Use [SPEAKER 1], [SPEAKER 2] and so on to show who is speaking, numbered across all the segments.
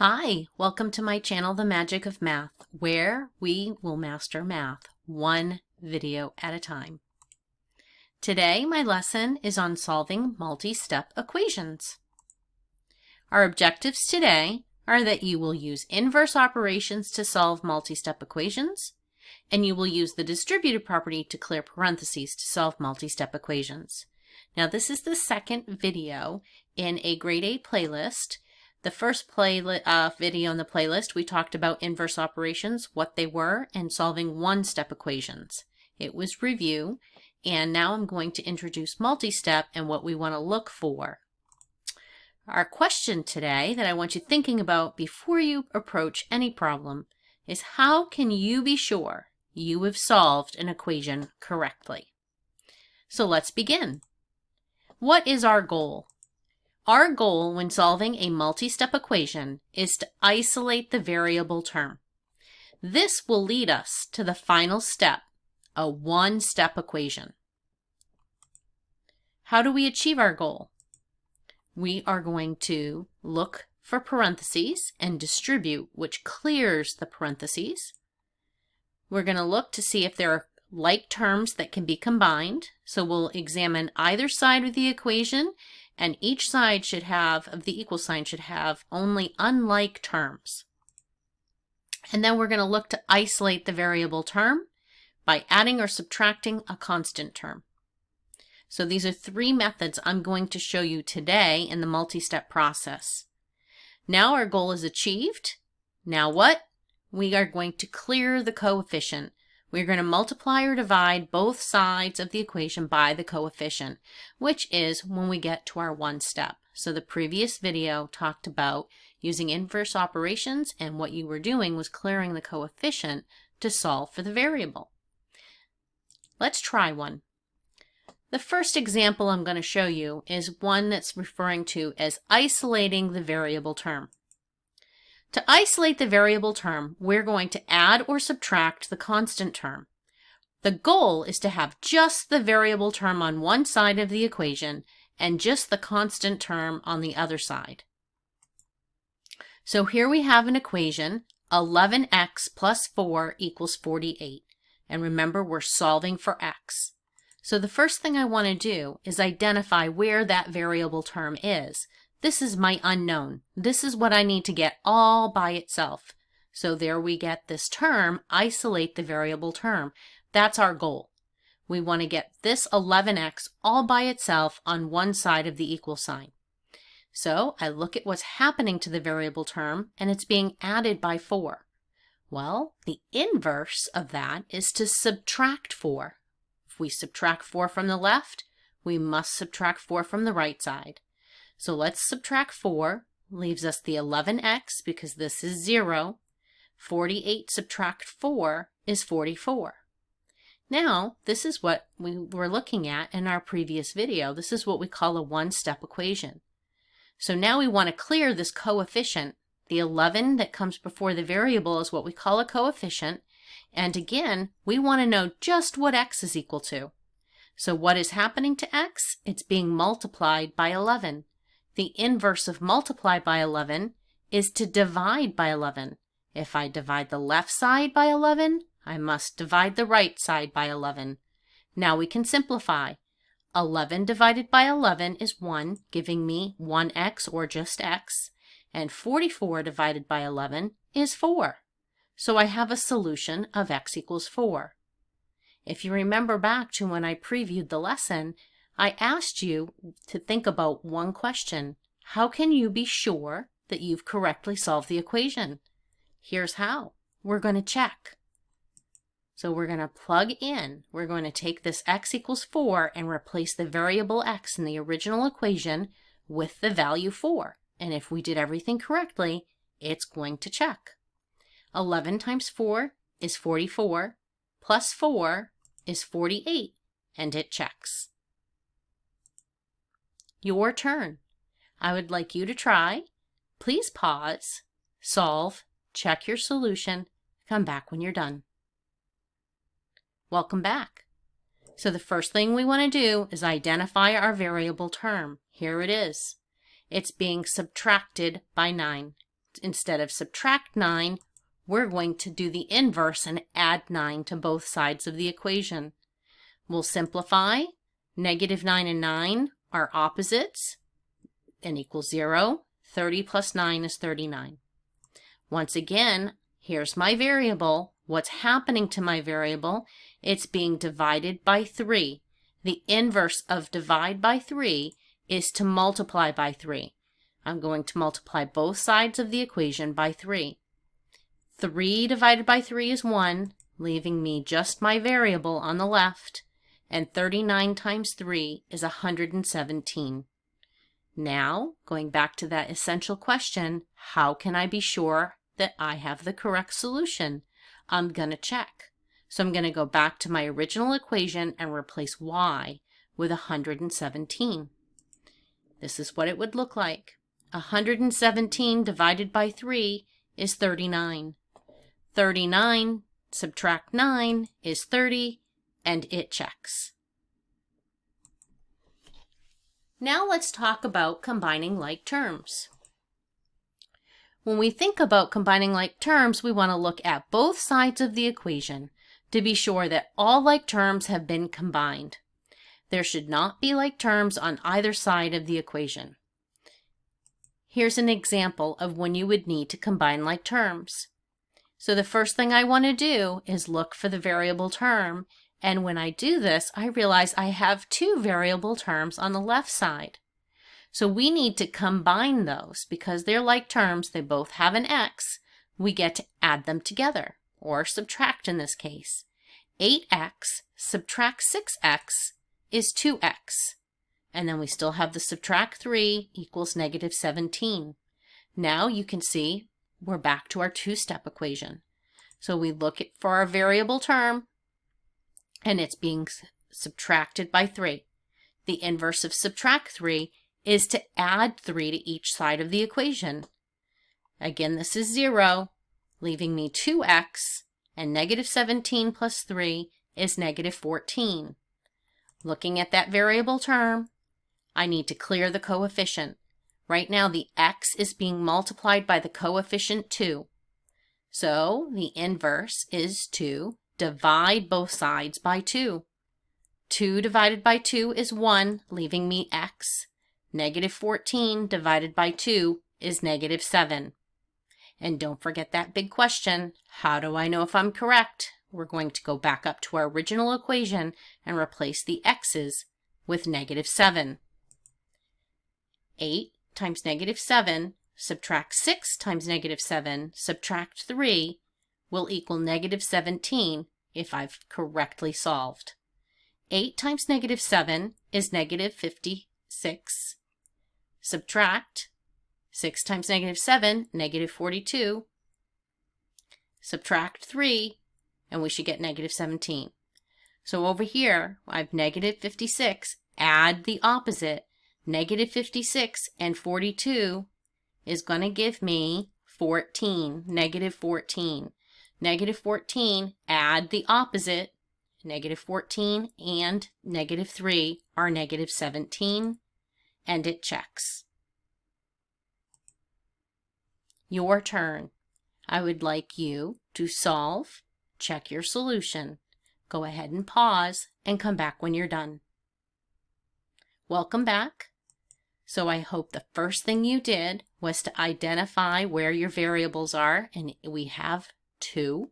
[SPEAKER 1] Hi, welcome to my channel, The Magic of Math, where we will master math one video at a time. Today, my lesson is on solving multi-step equations. Our objectives today are that you will use inverse operations to solve multi-step equations, and you will use the distributive property to clear parentheses to solve multi-step equations. Now, this is the second video in a grade 8 playlist. The first video in the playlist, we talked about inverse operations, what they were, and solving one-step equations. It was review, and now I'm going to introduce multi-step and what we want to look for. Our question today that I want you thinking about before you approach any problem is, how can you be sure you have solved an equation correctly? So let's begin. What is our goal? Our goal when solving a multi-step equation is to isolate the variable term. This will lead us to the final step, a one-step equation. How do we achieve our goal? We are going to look for parentheses and distribute, which clears the parentheses. We're going to look to see if there are like terms that can be combined. So we'll examine either side of the equation, and each side should have, of the equal sign, should have only unlike terms. And then we're going to look to isolate the variable term by adding or subtracting a constant term. So these are three methods I'm going to show you today in the multi-step process. Now our goal is achieved. Now what? We are going to clear the coefficient. We're going to multiply or divide both sides of the equation by the coefficient, which is when we get to our one step. So the previous video talked about using inverse operations, and what you were doing was clearing the coefficient to solve for the variable. Let's try one. The first example I'm going to show you is one that's referring to as isolating the variable term. To isolate the variable term, we're going to add or subtract the constant term. The goal is to have just the variable term on one side of the equation and just the constant term on the other side. So here we have an equation, 11x plus 4 equals 48. And remember, we're solving for x. So the first thing I want to do is identify where that variable term is. This is my unknown. This is what I need to get all by itself. So there we get this term, isolate the variable term. That's our goal. We want to get this 11x all by itself on one side of the equal sign. So I look at what's happening to the variable term, and it's being added by 4. Well, the inverse of that is to subtract 4. If we subtract 4 from the left, we must subtract 4 from the right side. So let's subtract 4, leaves us the 11x because this is 0. 48 subtract 4 is 44. Now, this is what we were looking at in our previous video. This is what we call a one-step equation. So now we want to clear this coefficient. The 11 that comes before the variable is what we call a coefficient. And again, we want to know just what x is equal to. So what is happening to x? It's being multiplied by 11. The inverse of multiply by 11 is to divide by 11. If I divide the left side by 11, I must divide the right side by 11. Now we can simplify. 11 divided by 11 is 1, giving me 1x or just x. And 44 divided by 11 is 4. So I have a solution of x equals 4. If you remember back to when I previewed the lesson, I asked you to think about one question. How can you be sure that you've correctly solved the equation? Here's how. We're going to check. So we're going to plug in. We're going to take this x equals 4 and replace the variable x in the original equation with the value 4. And if we did everything correctly, it's going to check. 11 times 4 is 44, plus 4 is 48, and it checks. Your turn. I would like you to try. Please pause, solve, check your solution, come back when you're done. Welcome back. So the first thing we want to do is identify our variable term. Here it is. It's being subtracted by 9. instead of subtract 9, we're going to do the inverse and add 9 to both sides of the equation. We'll simplify. Negative 9 and 9 are opposites and equals 0. 30 plus 9 is 39. Once again, here's my variable. What's happening to my variable? It's being divided by 3. The inverse of divide by 3 is to multiply by 3. I'm going to multiply both sides of the equation by 3. 3 divided by 3 is 1, leaving me just my variable on the left, and 39 times 3 is 117. Now, going back to that essential question, how can I be sure that I have the correct solution? I'm going to check. So I'm going to go back to my original equation and replace y with 117. This is what it would look like. 117 divided by 3 is 39. 39 subtract 9 is 30, and it checks. Now let's talk about combining like terms. When we think about combining like terms, we want to look at both sides of the equation to be sure that all like terms have been combined. There should not be like terms on either side of the equation. Here's an example of when you would need to combine like terms. So the first thing I want to do is look for the variable term, and when I do this, I realize I have two variable terms on the left side. So we need to combine those because they're like terms, they both have an x. We get to add them together, or subtract in this case. 8x subtract 6x is 2x. And then we still have the subtract 3 equals negative 17. Now you can see we're back to our two-step equation. So we look for our variable term, and it's being subtracted by 3. The inverse of subtract 3 is to add 3 to each side of the equation. Again, this is 0, leaving me 2x, and negative 17 plus 3 is negative 14. Looking at that variable term, I need to clear the coefficient. Right now, the x is being multiplied by the coefficient 2. So the inverse is to divide both sides by 2. 2 divided by 2 is 1, leaving me x. Negative 14 divided by 2 is negative 7. And don't forget that big question, how do I know if I'm correct? We're going to go back up to our original equation and replace the x's with negative 7. 8 times negative 7, subtract 6 times negative 7, subtract 3 will equal negative 17 if I've correctly solved. 8 times negative 7 is negative 56. Subtract 6 times negative 7, negative 42. Subtract 3, and we should get negative 17. So over here, I have negative 56. Add the opposite. Negative 56 and 42 is going to give me 14, negative 14. Negative 14, add the opposite. Negative 14 and negative 3 are negative 17, and it checks. Your turn. I would like you to solve, check your solution. Go ahead and pause and come back when you're done. Welcome back. So I hope the first thing you did was to identify where your variables are, and we have 2.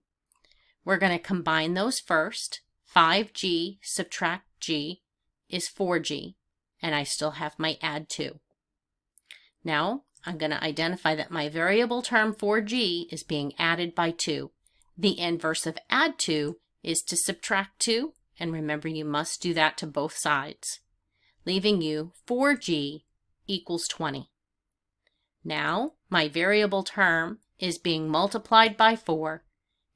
[SPEAKER 1] We're going to combine those first. 5g subtract g is 4g, and I still have my add 2. Now I'm going to identify that my variable term 4g is being added by 2. The inverse of add 2 is to subtract 2, and remember you must do that to both sides, leaving you 4g equals 20. Now my variable term is being multiplied by 4,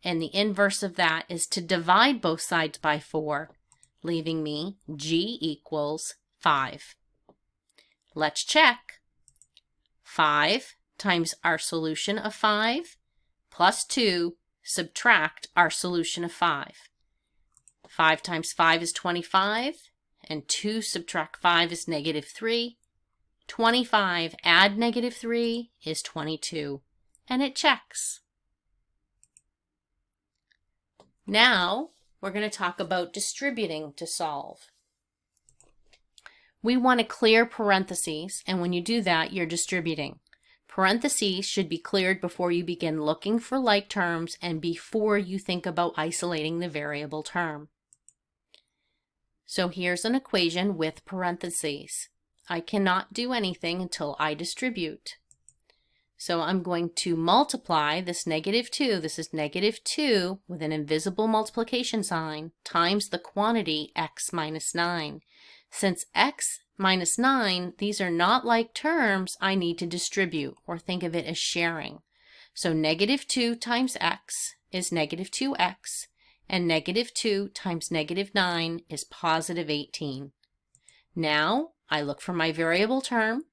[SPEAKER 1] and the inverse of that is to divide both sides by 4, leaving me g equals 5. Let's check. 5 times our solution of 5 plus 2 subtract our solution of 5. 5 times 5 is 25, and 2 subtract 5 is negative 3. 25 add negative 3 is 22, and it checks. Now we're going to talk about distributing to solve. We want to clear parentheses, and when you do that, you're distributing. Parentheses should be cleared before you begin looking for like terms and before you think about isolating the variable term. So here's an equation with parentheses. I cannot do anything until I distribute. So I'm going to multiply this -2, this is -2 with an invisible multiplication sign, times the quantity x minus 9. Since x minus 9, these are not like terms, I need to distribute, or think of it as sharing. So -2 times x is -2x, and -2 times -9 is positive 18. Now I look for my variable term.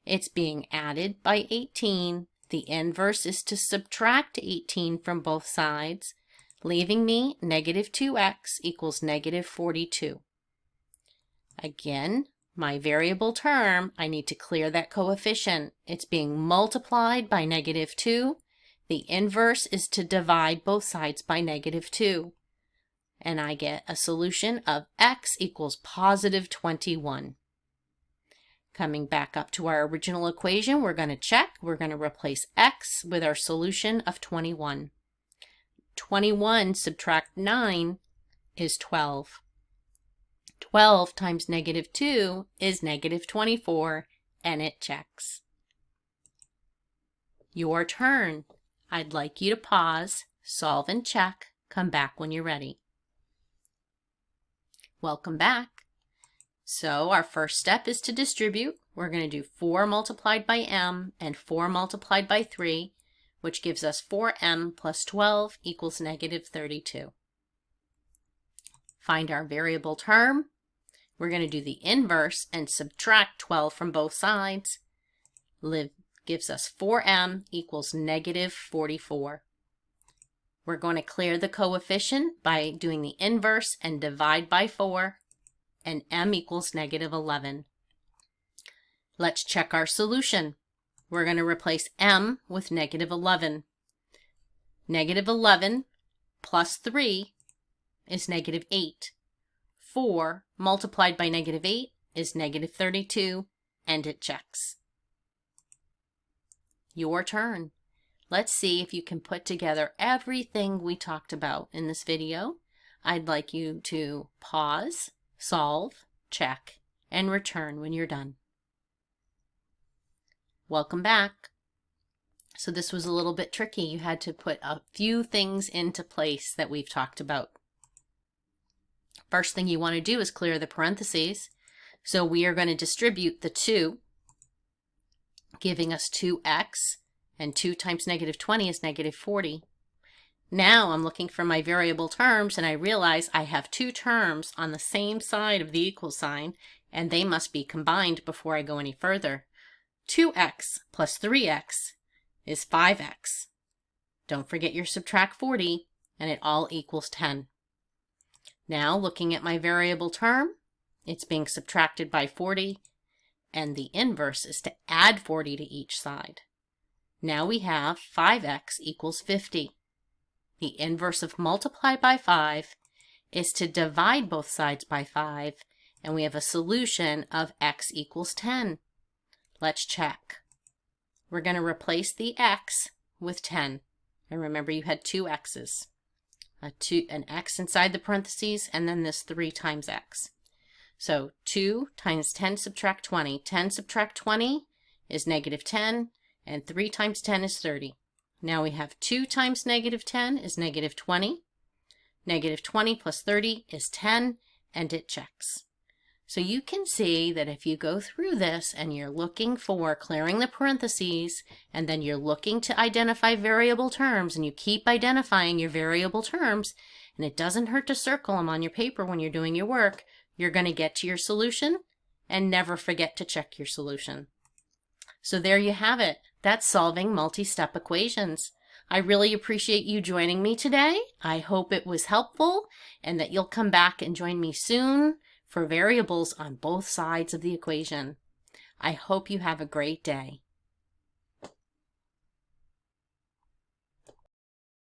[SPEAKER 1] It's being added by 18. The inverse is to subtract 18 from both sides, leaving me -2x equals -42. Again, my variable term, I need to clear that coefficient. It's being multiplied by -2. The inverse is to divide both sides by -2. And I get a solution of x equals positive 21. Coming back up to our original equation, we're going to check. We're going to replace x with our solution of 21. 21 subtract 9 is 12. 12 times -2 is -24, and it checks. Your turn. I'd like you to pause, solve and check. Come back when you're ready. Welcome back. So our first step is to distribute. We're going to do 4 multiplied by m and 4 multiplied by 3, which gives us 4m plus 12 equals -32. Find our variable term. We're going to do the inverse and subtract 12 from both sides. Gives us 4m equals -44. We're going to clear the coefficient by doing the inverse and divide by 4, and m equals -11. Let's check our solution. We're going to replace m with -11. -11 plus 3 is -8. 4 multiplied by -8 is -32, and it checks. Your turn. Let's see if you can put together everything we talked about in this video. I'd like you to pause, solve, check, and return when you're done. Welcome back. So this was a little bit tricky. You had to put a few things into place that we've talked about. First thing you want to do is clear the parentheses. So we are going to distribute the 2, giving us 2x, and 2 times -20 is -40. Now I'm looking for my variable terms, and I realize I have 2 terms on the same side of the equal sign, and they must be combined before I go any further. 2x plus 3x is 5x. Don't forget your subtract 40, and it all equals 10. Now, looking at my variable term, it's being subtracted by 40, and the inverse is to add 40 to each side. Now we have 5x equals 50. The inverse of multiply by 5 is to divide both sides by 5, and we have a solution of x equals 10. Let's check. We're going to replace the x with 10. And remember, you had 2 x's. An x inside the parentheses, and then this 3 times x. So 2 times 10 subtract 20. 10 subtract 20 is -10, and 3 times 10 is 30. Now we have 2 times -10 is -20. -20 plus 30 is 10, and it checks. So you can see that if you go through this and you're looking for clearing the parentheses, and then you're looking to identify variable terms, and you keep identifying your variable terms, and it doesn't hurt to circle them on your paper when you're doing your work, you're going to get to your solution, and never forget to check your solution. So there you have it. That's solving multi-step equations. I really appreciate you joining me today. I hope it was helpful, and that you'll come back and join me soon for variables on both sides of the equation. I hope you have a great day.